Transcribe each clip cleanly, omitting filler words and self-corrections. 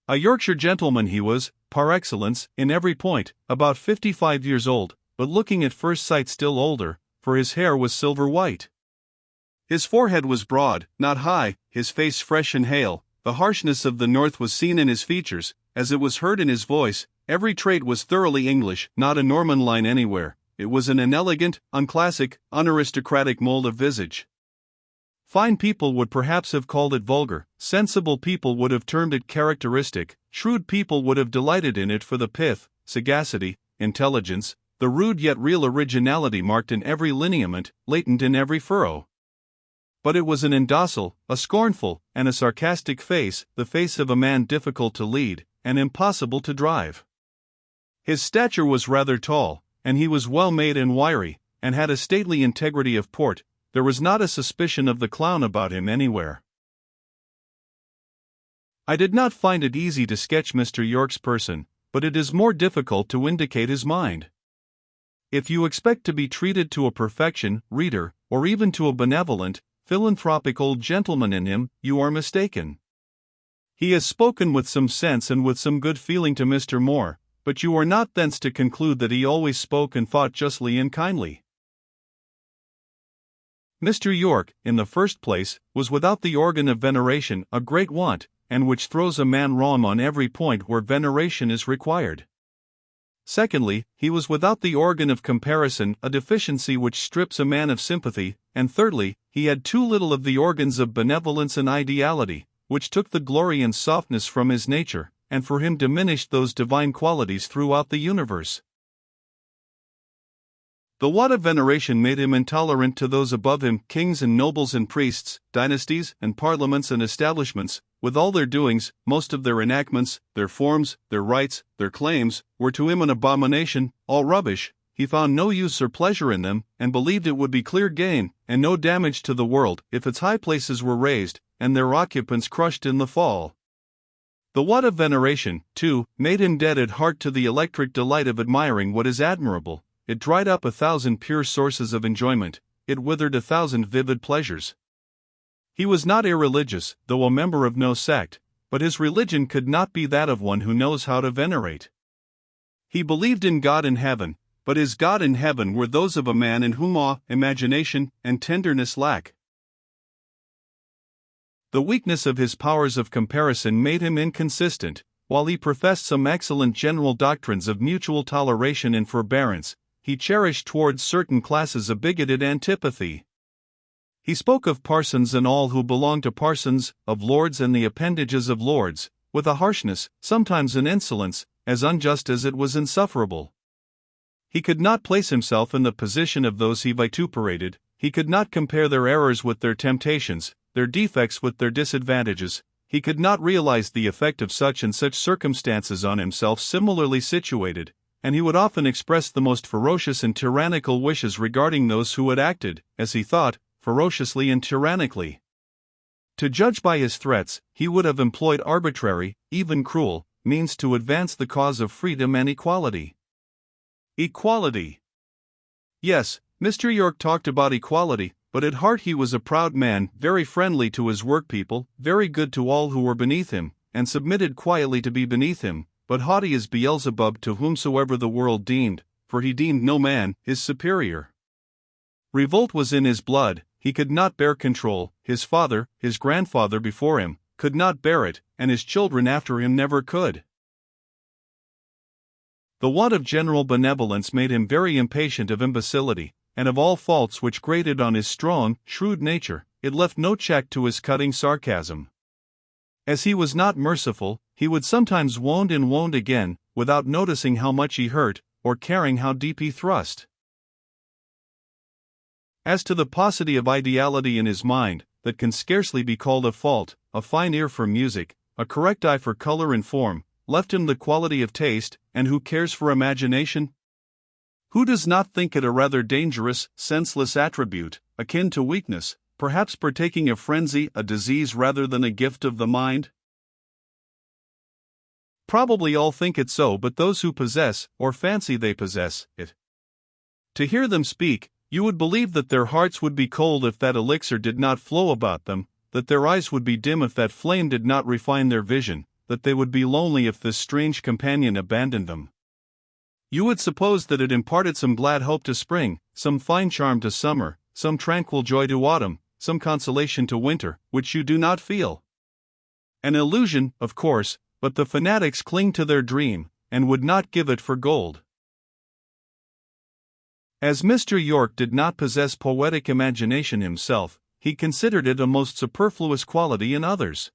A Yorkshire gentleman he was, par excellence, in every point, about 55 years old, but looking at first sight still older, for his hair was silver white. His forehead was broad, not high, his face fresh and hale. The harshness of the north was seen in his features, as it was heard in his voice. Every trait was thoroughly English, not a Norman line anywhere. It was an inelegant, unclassic, unaristocratic mold of visage. Fine people would perhaps have called it vulgar, sensible people would have termed it characteristic, shrewd people would have delighted in it for the pith, sagacity, intelligence, the rude yet real originality marked in every lineament, latent in every furrow. But it was an indocile, a scornful, and a sarcastic face, the face of a man difficult to lead, and impossible to drive. His stature was rather tall, and he was well made and wiry, and had a stately integrity of port. There was not a suspicion of the clown about him anywhere. I did not find it easy to sketch Mr. York's person, but it is more difficult to indicate his mind. If you expect to be treated to a perfection, reader, or even to a benevolent, philanthropic old gentleman in him, you are mistaken. He has spoken with some sense and with some good feeling to Mr. Moore, but you are not thence to conclude that he always spoke and thought justly and kindly. Mr. York, in the first place, was without the organ of veneration, a great want, and which throws a man wrong on every point where veneration is required. Secondly, he was without the organ of comparison, a deficiency which strips a man of sympathy, and thirdly, he had too little of the organs of benevolence and ideality, which took the glory and softness from his nature, and for him diminished those divine qualities throughout the universe. The want of veneration made him intolerant to those above him, kings and nobles and priests, dynasties and parliaments and establishments, with all their doings, most of their enactments, their forms, their rights, their claims, were to him an abomination, all rubbish. He found no use or pleasure in them, and believed it would be clear gain, and no damage to the world, if its high places were raised, and their occupants crushed in the fall. The want of veneration, too, made him dead at heart to the electric delight of admiring what is admirable. It dried up 1,000 pure sources of enjoyment, it withered 1,000 vivid pleasures. He was not irreligious, though a member of no sect, but his religion could not be that of one who knows how to venerate. He believed in God in heaven, but his God in heaven were those of a man in whom awe, imagination, and tenderness lack. The weakness of his powers of comparison made him inconsistent. While he professed some excellent general doctrines of mutual toleration and forbearance, he cherished towards certain classes a bigoted antipathy. He spoke of parsons and all who belonged to parsons, of lords and the appendages of lords, with a harshness, sometimes an insolence, as unjust as it was insufferable. He could not place himself in the position of those he vituperated, he could not compare their errors with their temptations, their defects with their disadvantages, he could not realize the effect of such and such circumstances on himself similarly situated, and he would often express the most ferocious and tyrannical wishes regarding those who had acted, as he thought, ferociously and tyrannically. To judge by his threats, he would have employed arbitrary, even cruel, means to advance the cause of freedom and equality. Equality. Yes, Mr. York talked about equality, but at heart he was a proud man, very friendly to his workpeople, very good to all who were beneath him, and submitted quietly to be beneath him, but haughty as Beelzebub to whomsoever the world deemed, for he deemed no man, his superior. Revolt was in his blood, he could not bear control, his father, his grandfather before him, could not bear it, and his children after him never could. The want of general benevolence made him very impatient of imbecility, and of all faults which grated on his strong, shrewd nature. It left no check to his cutting sarcasm. As he was not merciful, he would sometimes wound and wound again, without noticing how much he hurt, or caring how deep he thrust. As to the paucity of ideality in his mind, that can scarcely be called a fault, a fine ear for music, a correct eye for color and form, left him the quality of taste, and who cares for imagination? Who does not think it a rather dangerous, senseless attribute, akin to weakness, perhaps partaking of frenzy, a disease rather than a gift of the mind? Probably all think it so, but those who possess, or fancy they possess, it. To hear them speak, you would believe that their hearts would be cold if that elixir did not flow about them, that their eyes would be dim if that flame did not refine their vision, that they would be lonely if this strange companion abandoned them. You would suppose that it imparted some glad hope to spring, some fine charm to summer, some tranquil joy to autumn, some consolation to winter, which you do not feel. An illusion, of course, but the fanatics cling to their dream, and would not give it for gold. As Mr. York did not possess poetic imagination himself, he considered it a most superfluous quality in others.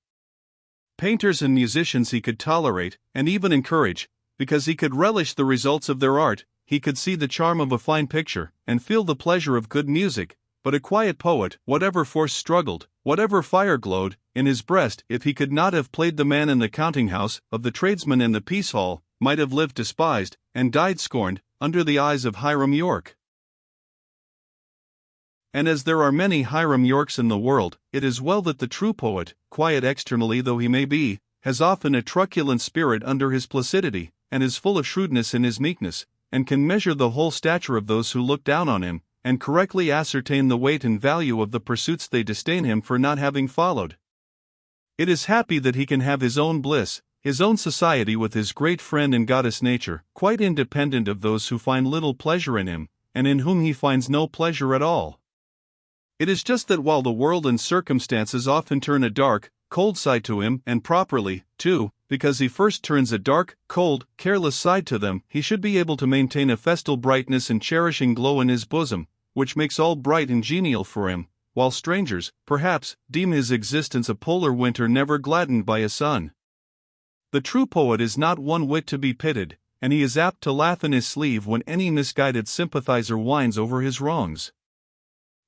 Painters and musicians he could tolerate, and even encourage, because he could relish the results of their art. He could see the charm of a fine picture, and feel the pleasure of good music, but a quiet poet, whatever force struggled, whatever fire glowed in his breast, if he could not have played the man in the counting-house, of the tradesman in the peace-hall, might have lived despised, and died scorned, under the eyes of Hiram York. And as there are many Hiram Yorks in the world, it is well that the true poet, quiet externally though he may be, has often a truculent spirit under his placidity, and is full of shrewdness in his meekness, and can measure the whole stature of those who look down on him, and correctly ascertain the weight and value of the pursuits they disdain him for not having followed. It is happy that he can have his own bliss, his own society with his great friend and goddess nature, quite independent of those who find little pleasure in him, and in whom he finds no pleasure at all. It is just that while the world and circumstances often turn a dark, cold side to him, and properly, too, because he first turns a dark, cold, careless side to them, he should be able to maintain a festal brightness and cherishing glow in his bosom, which makes all bright and genial for him, while strangers, perhaps, deem his existence a polar winter never gladdened by a sun. The true poet is not one whit to be pitied, and he is apt to laugh in his sleeve when any misguided sympathizer whines over his wrongs.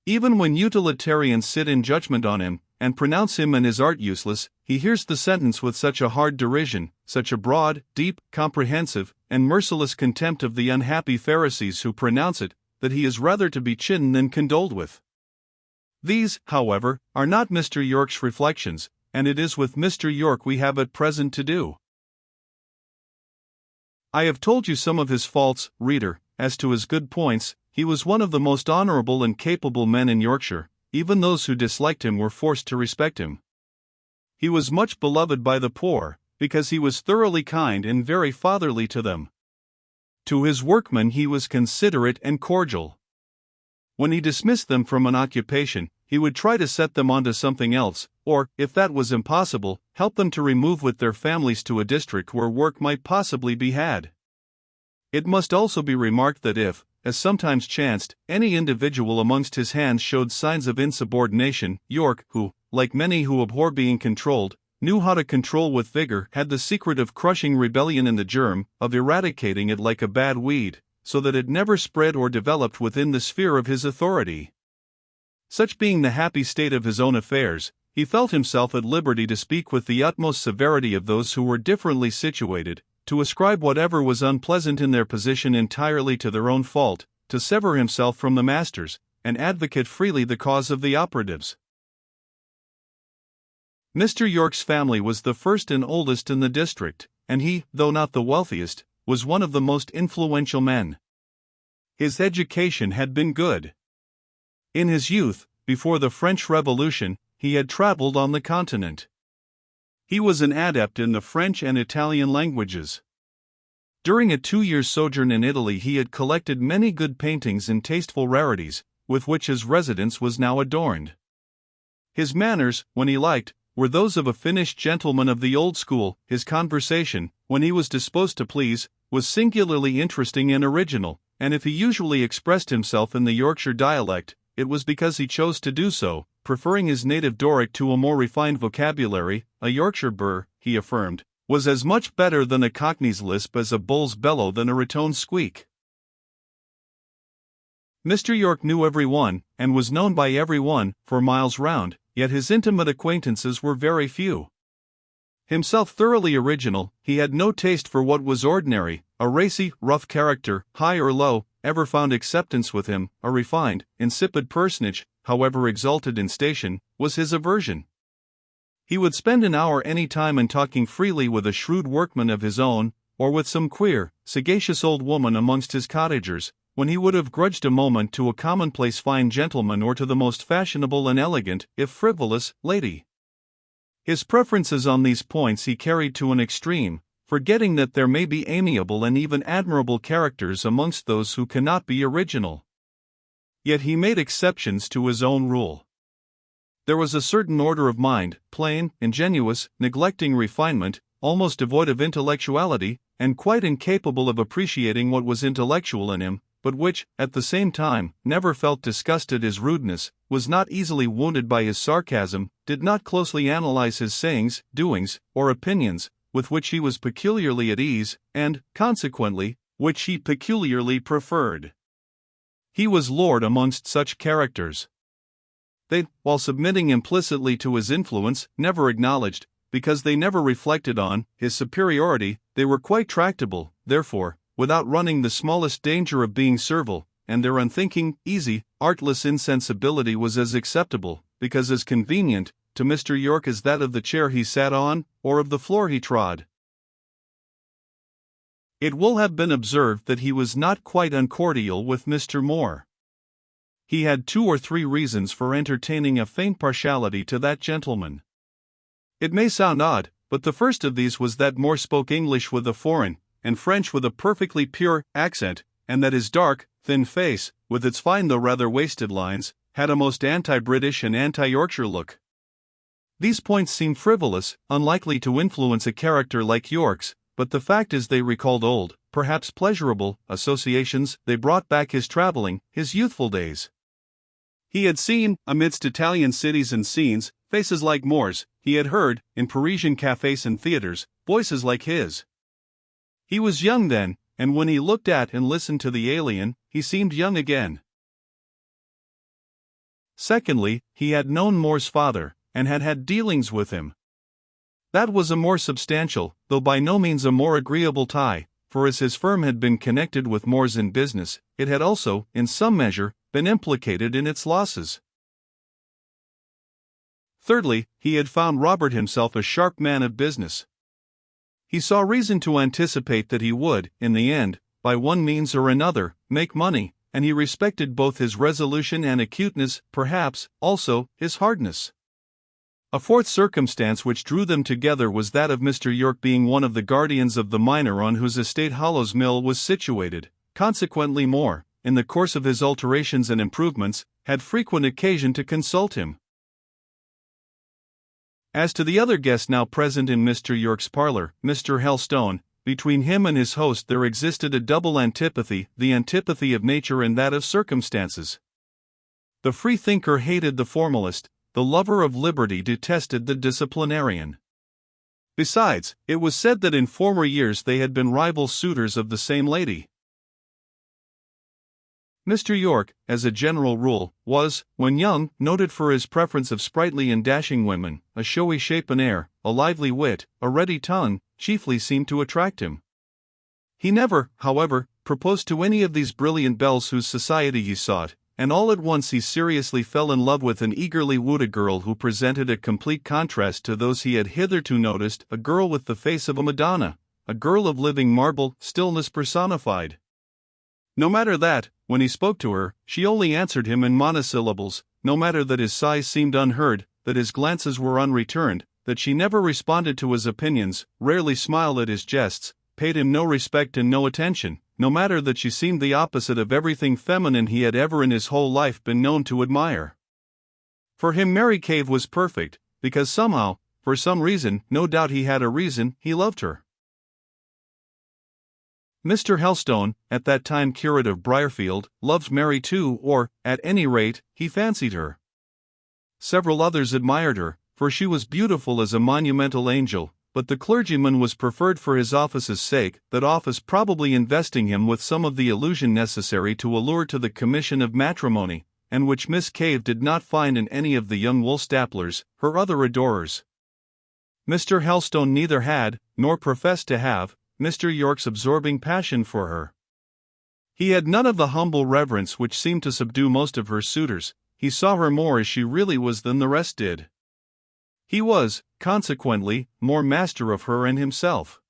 Even when utilitarians sit in judgment on him, and pronounce him and his art useless, he hears the sentence with such a hard derision, such a broad, deep, comprehensive, and merciless contempt of the unhappy Pharisees who pronounce it, that he is rather to be chidden than condoled with. These, however, are not Mr. York's reflections, and it is with Mr. York we have at present to do. I have told you some of his faults, reader. As to his good points, he was one of the most honourable and capable men in Yorkshire. Even those who disliked him were forced to respect him. He was much beloved by the poor, because he was thoroughly kind and very fatherly to them. To his workmen he was considerate and cordial. When he dismissed them from an occupation, he would try to set them on to something else, or, if that was impossible, help them to remove with their families to a district where work might possibly be had. It must also be remarked that if, as sometimes chanced, any individual amongst his hands showed signs of insubordination, York, who, like many who abhor being controlled, knew how to control with vigor, had the secret of crushing rebellion in the germ, of eradicating it like a bad weed, so that it never spread or developed within the sphere of his authority. Such being the happy state of his own affairs, he felt himself at liberty to speak with the utmost severity of those who were differently situated, to ascribe whatever was unpleasant in their position entirely to their own fault, to sever himself from the masters, and advocate freely the cause of the operatives. Mr. York's family was the first and oldest in the district, and he, though not the wealthiest, was one of the most influential men. His education had been good. In his youth, before the French Revolution, he had travelled on the continent. He was an adept in the French and Italian languages. During a 2-year sojourn in Italy he had collected many good paintings and tasteful rarities, with which his residence was now adorned. His manners, when he liked, were those of a finished gentleman of the old school. His conversation, when he was disposed to please, was singularly interesting and original, and if he usually expressed himself in the Yorkshire dialect, it was because he chose to do so, preferring his native Doric to a more refined vocabulary. A Yorkshire burr, he affirmed, was as much better than a Cockney's lisp as a bull's bellow than a Raton's squeak. Mr. York knew every one, and was known by every one, for miles round, yet his intimate acquaintances were very few. Himself thoroughly original, he had no taste for what was ordinary. A racy, rough character, high or low, ever found acceptance with him. A refined, insipid personage, however exalted in station, was his aversion. He would spend an hour any time in talking freely with a shrewd workman of his own, or with some queer, sagacious old woman amongst his cottagers, when he would have grudged a moment to a commonplace fine gentleman or to the most fashionable and elegant, if frivolous, lady. His preferences on these points he carried to an extreme, forgetting that there may be amiable and even admirable characters amongst those who cannot be original. Yet he made exceptions to his own rule. There was a certain order of mind, plain, ingenuous, neglecting refinement, almost devoid of intellectuality, and quite incapable of appreciating what was intellectual in him, but which, at the same time, never felt disgust at his rudeness, was not easily wounded by his sarcasm, did not closely analyze his sayings, doings, or opinions, with which he was peculiarly at ease, and, consequently, which he peculiarly preferred. He was lord amongst such characters. They, while submitting implicitly to his influence, never acknowledged, because they never reflected on, his superiority. They were quite tractable, therefore, without running the smallest danger of being servile, and their unthinking, easy, artless insensibility was as acceptable, because as convenient, to Mr. York as that of the chair he sat on, or of the floor he trod. It will have been observed that he was not quite uncordial with Mr. Moore. He had 2 or 3 reasons for entertaining a faint partiality to that gentleman. It may sound odd, but the first of these was that Moore spoke English with a foreign, and French with a perfectly pure, accent, and that his dark, thin face, with its fine though rather wasted lines, had a most anti-British and anti-Yorkshire look. These points seem frivolous, unlikely to influence a character like York's, but the fact is they recalled old, perhaps pleasurable, associations. They brought back his travelling, his youthful days. He had seen, amidst Italian cities and scenes, faces like Moore's. He had heard, in Parisian cafés and theatres, voices like his. He was young then, and when he looked at and listened to the alien, he seemed young again. Secondly, he had known Moore's father, and had had dealings with him. That was a more substantial, though by no means a more agreeable tie, for as his firm had been connected with Moore's in business, it had also, in some measure, been implicated in its losses. Thirdly, he had found Robert himself a sharp man of business. He saw reason to anticipate that he would, in the end, by one means or another, make money, and he respected both his resolution and acuteness, perhaps, also, his hardness. A fourth circumstance which drew them together was that of Mr. York being one of the guardians of the miner on whose estate Hollow's Mill was situated. Consequently Moore, in the course of his alterations and improvements, had frequent occasion to consult him. As to the other guest now present in Mr. York's parlour, Mr. Helstone, between him and his host there existed a double antipathy, the antipathy of nature and that of circumstances. The freethinker hated the formalist, the lover of liberty detested the disciplinarian. Besides, it was said that in former years they had been rival suitors of the same lady. Mr. York, as a general rule, was, when young, noted for his preference of sprightly and dashing women. A showy shape and air, a lively wit, a ready tongue, chiefly seemed to attract him. He never, however, proposed to any of these brilliant belles whose society he sought, and all at once he seriously fell in love with and eagerly wooed a girl who presented a complete contrast to those he had hitherto noticed, a girl with the face of a Madonna, a girl of living marble, stillness personified. No matter that, when he spoke to her, she only answered him in monosyllables, no matter that his sighs seemed unheard, that his glances were unreturned, that she never responded to his opinions, rarely smiled at his jests, paid him no respect and no attention, no matter that she seemed the opposite of everything feminine he had ever in his whole life been known to admire. For him Mary Cave was perfect, because somehow, for some reason, no doubt he had a reason, he loved her. Mr. Helstone, at that time curate of Briarfield, loved Mary too, or, at any rate, he fancied her. Several others admired her, for she was beautiful as a monumental angel, but the clergyman was preferred for his office's sake, that office probably investing him with some of the illusion necessary to allure to the commission of matrimony, and which Miss Cave did not find in any of the young Woolstaplers, her other adorers. Mr. Helstone neither had, nor professed to have, Mr. York's absorbing passion for her. He had none of the humble reverence which seemed to subdue most of her suitors. He saw her more as she really was than the rest did. He was, consequently, more master of her and himself.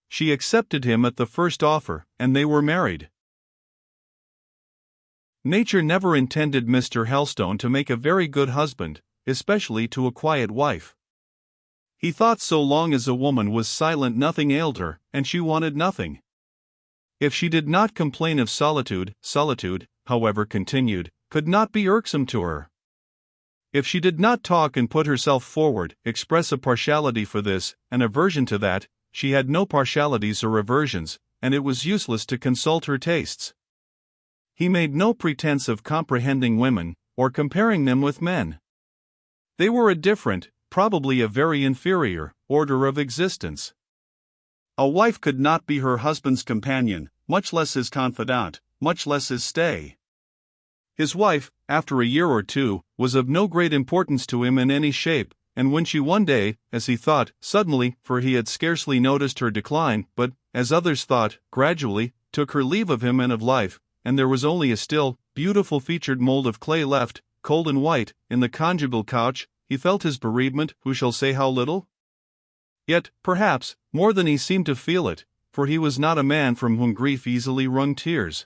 She accepted him at the first offer, and they were married. Nature never intended Mr. Helstone to make a very good husband, especially to a quiet wife. He thought so long as a woman was silent nothing ailed her, and she wanted nothing. If she did not complain of solitude, however continued, could not be irksome to her. If she did not talk and put herself forward, express a partiality for this, an aversion to that, she had no partialities or aversions, and it was useless to consult her tastes. He made no pretense of comprehending women, or comparing them with men. They were a different, probably a very inferior, order of existence. A wife could not be her husband's companion, much less his confidant, much less his stay. His wife, after a year or two, was of no great importance to him in any shape, and when she one day, as he thought, suddenly, for he had scarcely noticed her decline, but, as others thought, gradually, took her leave of him and of life, and there was only a still, beautiful featured mold of clay left, cold and white, in the conjugal couch, he felt his bereavement, who shall say how little? Yet, perhaps, more than he seemed to feel it, for he was not a man from whom grief easily wrung tears.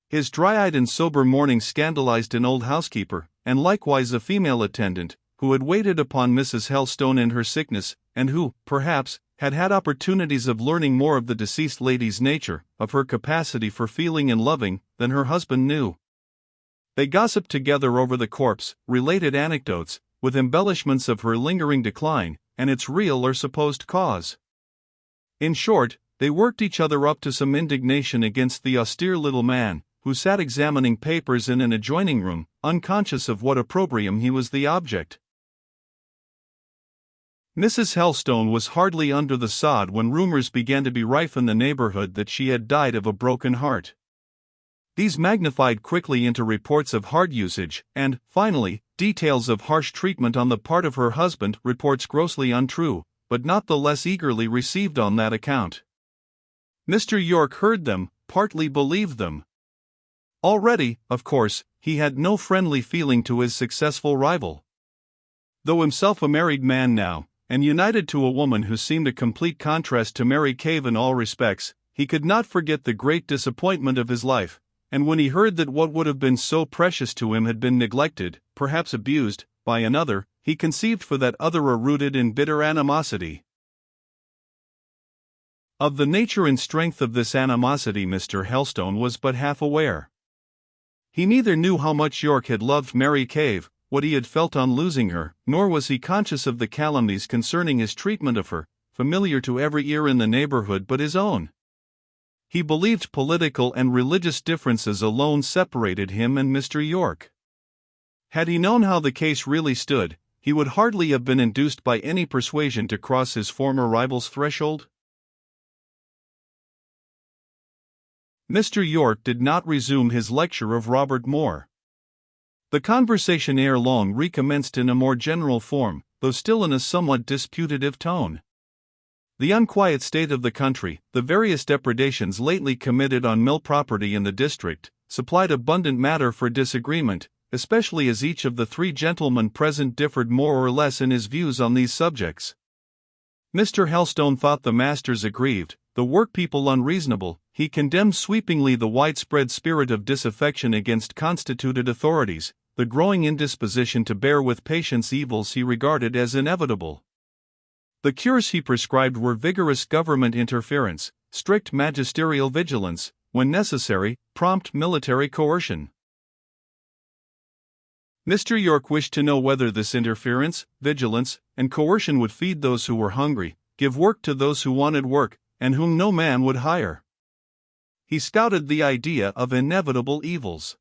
His dry-eyed and sober mourning scandalized an old housekeeper, and likewise a female attendant, who had waited upon Mrs. Helstone in her sickness, and who, perhaps, had had opportunities of learning more of the deceased lady's nature, of her capacity for feeling and loving, than her husband knew. They gossiped together over the corpse, related anecdotes, with embellishments of her lingering decline, and its real or supposed cause. In short, they worked each other up to some indignation against the austere little man, who sat examining papers in an adjoining room, unconscious of what opprobrium he was the object. Mrs. Helstone was hardly under the sod when rumors began to be rife in the neighborhood that she had died of a broken heart. These magnified quickly into reports of hard usage, and, finally, details of harsh treatment on the part of her husband, reports grossly untrue, but not the less eagerly received on that account. Mr. York heard them, partly believed them. Already, of course, he had no friendly feeling to his successful rival. Though himself a married man now, and united to a woman who seemed a complete contrast to Mary Cave in all respects, he could not forget the great disappointment of his life, and when he heard that what would have been so precious to him had been neglected, perhaps abused, by another, he conceived for that other a rooted in bitter animosity. Of the nature and strength of this animosity Mr. Helstone was but half aware. He neither knew how much York had loved Mary Cave, what he had felt on losing her, nor was he conscious of the calumnies concerning his treatment of her, familiar to every ear in the neighborhood but his own. He believed political and religious differences alone separated him and Mr. York. Had he known how the case really stood, he would hardly have been induced by any persuasion to cross his former rival's threshold. Mr. York did not resume his lecture of Robert Moore. The conversation ere long recommenced in a more general form, though still in a somewhat disputative tone. The unquiet state of the country, the various depredations lately committed on mill property in the district, supplied abundant matter for disagreement, especially as each of the three gentlemen present differed more or less in his views on these subjects. Mr. Helstone thought the masters aggrieved, the workpeople unreasonable. He condemned sweepingly the widespread spirit of disaffection against constituted authorities, the growing indisposition to bear with patience evils he regarded as inevitable. The cures he prescribed were vigorous government interference, strict magisterial vigilance, when necessary, prompt military coercion. Mr. York wished to know whether this interference, vigilance, and coercion would feed those who were hungry, give work to those who wanted work, and whom no man would hire. He scouted the idea of inevitable evils.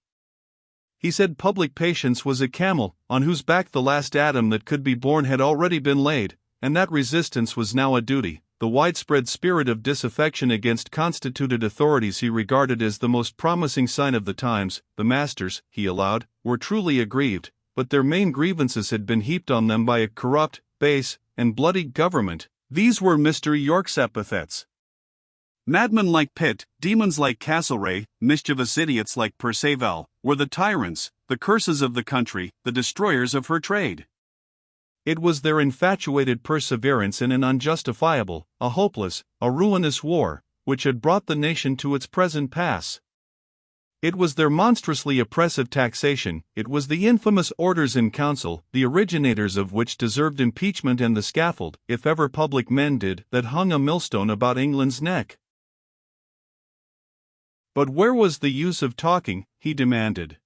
He said public patience was a camel, on whose back the last atom that could be born had already been laid, and that resistance was now a duty. The widespread spirit of disaffection against constituted authorities he regarded as the most promising sign of the times. The masters, he allowed, were truly aggrieved, but their main grievances had been heaped on them by a corrupt, base, and bloody government. These were Mr. York's epithets. Madmen like Pitt, demons like Castlereagh, mischievous idiots like Perceval, were the tyrants, the curses of the country, the destroyers of her trade. It was their infatuated perseverance in an unjustifiable, a hopeless, a ruinous war, which had brought the nation to its present pass. It was their monstrously oppressive taxation, it was the infamous Orders in Council, the originators of which deserved impeachment and the scaffold, if ever public men did, that hung a millstone about England's neck. But where was the use of talking, he demanded.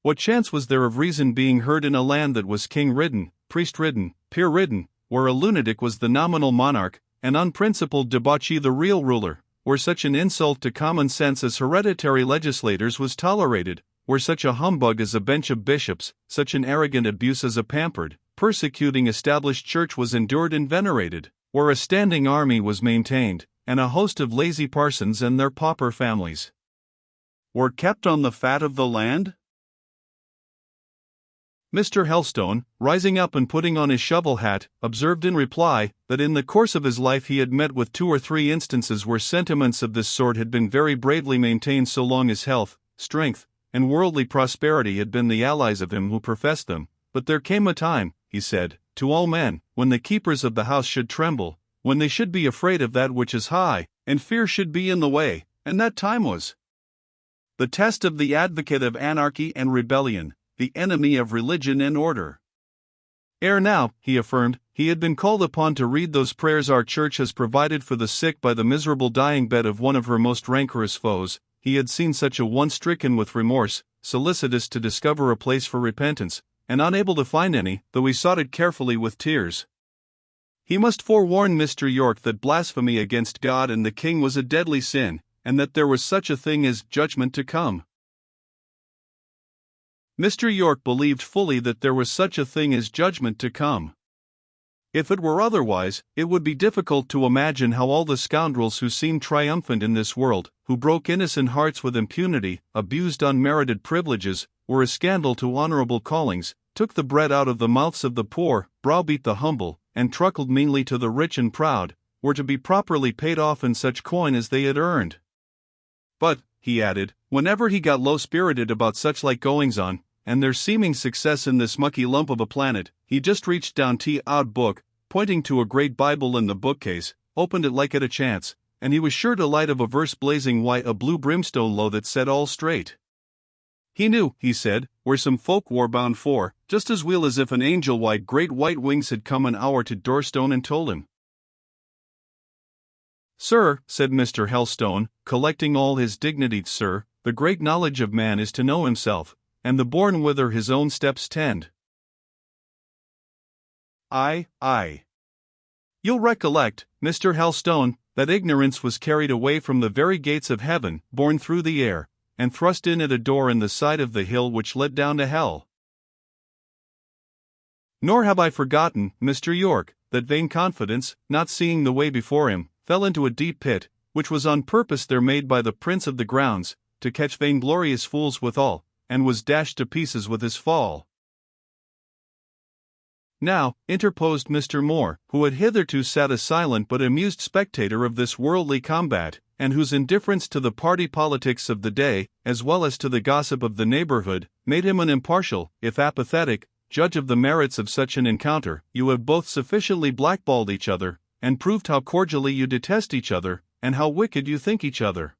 What chance was there of reason being heard in a land that was king-ridden, priest-ridden, peer-ridden, where a lunatic was the nominal monarch, an unprincipled debauchee the real ruler, where such an insult to common sense as hereditary legislators was tolerated, where such a humbug as a bench of bishops, such an arrogant abuse as a pampered, persecuting established church was endured and venerated, where a standing army was maintained, and a host of lazy parsons and their pauper families were kept on the fat of the land? Mr. Helstone, rising up and putting on his shovel hat, observed in reply, that in the course of his life he had met with 2 or 3 instances where sentiments of this sort had been very bravely maintained so long as health, strength, and worldly prosperity had been the allies of him who professed them, but there came a time, he said, to all men, when the keepers of the house should tremble, when they should be afraid of that which is high, and fear should be in the way, and that time was the test of the advocate of anarchy and rebellion, the enemy of religion and order. Ere now, he affirmed, he had been called upon to read those prayers our church has provided for the sick by the miserable dying bed of one of her most rancorous foes. He had seen such a one stricken with remorse, solicitous to discover a place for repentance, and unable to find any, though he sought it carefully with tears. He must forewarn Mr. York that blasphemy against God and the King was a deadly sin, and that there was such a thing as judgment to come. Mr. York believed fully that there was such a thing as judgment to come. If it were otherwise, it would be difficult to imagine how all the scoundrels who seemed triumphant in this world, who broke innocent hearts with impunity, abused unmerited privileges, were a scandal to honorable callings, took the bread out of the mouths of the poor, browbeat the humble, and truckled meanly to the rich and proud, were to be properly paid off in such coin as they had earned. But, he added, whenever he got low-spirited about such like goings-on, and their seeming success in this mucky lump of a planet, he just reached down Audiobook, pointing to a great Bible in the bookcase, opened it like at a chance, and he was sure to light of a verse blazing white a blue brimstone low that set all straight. He knew, he said, where some folk were bound for, just as well as if an angel wide great white wings had come an hour to doorstone and told him. Sir, said Mr. Helstone, collecting all his dignity, sir, the great knowledge of man is to know himself, and the bourne whither his own steps tend. Aye. You'll recollect, Mr. Helstone, that ignorance was carried away from the very gates of heaven, borne through the air, and thrust in at a door in the side of the hill which led down to hell. Nor have I forgotten, Mr. York, that vain confidence, not seeing the way before him, fell into a deep pit, which was on purpose there made by the prince of the grounds, to catch vainglorious fools withal, and was dashed to pieces with his fall. Now, interposed Mr. Moore, who had hitherto sat a silent but amused spectator of this worldly combat, and whose indifference to the party politics of the day, as well as to the gossip of the neighborhood, made him an impartial, if apathetic, judge of the merits of such an encounter. You have both sufficiently blackballed each other, and proved how cordially you detest each other, and how wicked you think each other.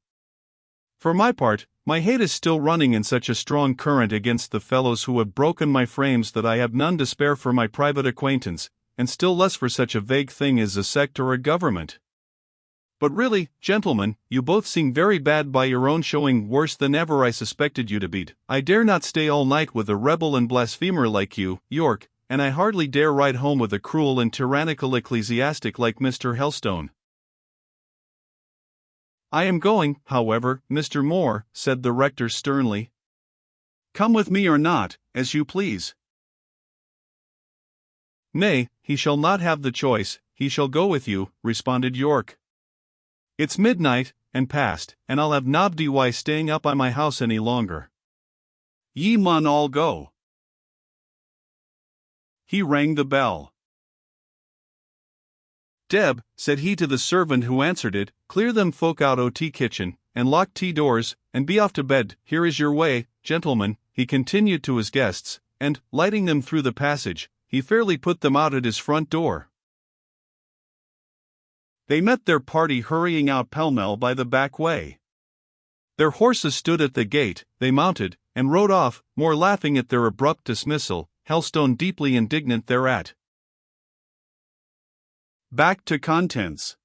For my part, my hate is still running in such a strong current against the fellows who have broken my frames that I have none to spare for my private acquaintance, and still less for such a vague thing as a sect or a government. But really, gentlemen, you both seem very bad by your own showing, worse than ever I suspected you to be. I dare not stay all night with a rebel and blasphemer like you, York, and I hardly dare ride home with a cruel and tyrannical ecclesiastic like Mr. Helstone. I am going, however, Mr. Moore, said the rector sternly. Come with me or not, as you please. Nay, he shall not have the choice, he shall go with you, responded York. It's midnight, and past, and I'll have nobody why staying up by my house any longer. Ye mun all go. He rang the bell. Deb, said he to the servant who answered it, clear them folk out o' tea kitchen, and lock tea doors, and be off to bed. Here is your way, gentlemen, he continued to his guests, and, lighting them through the passage, he fairly put them out at his front door. They met their party hurrying out pell-mell by the back way. Their horses stood at the gate, they mounted, and rode off, more laughing at their abrupt dismissal, Helstone deeply indignant thereat. Back to contents.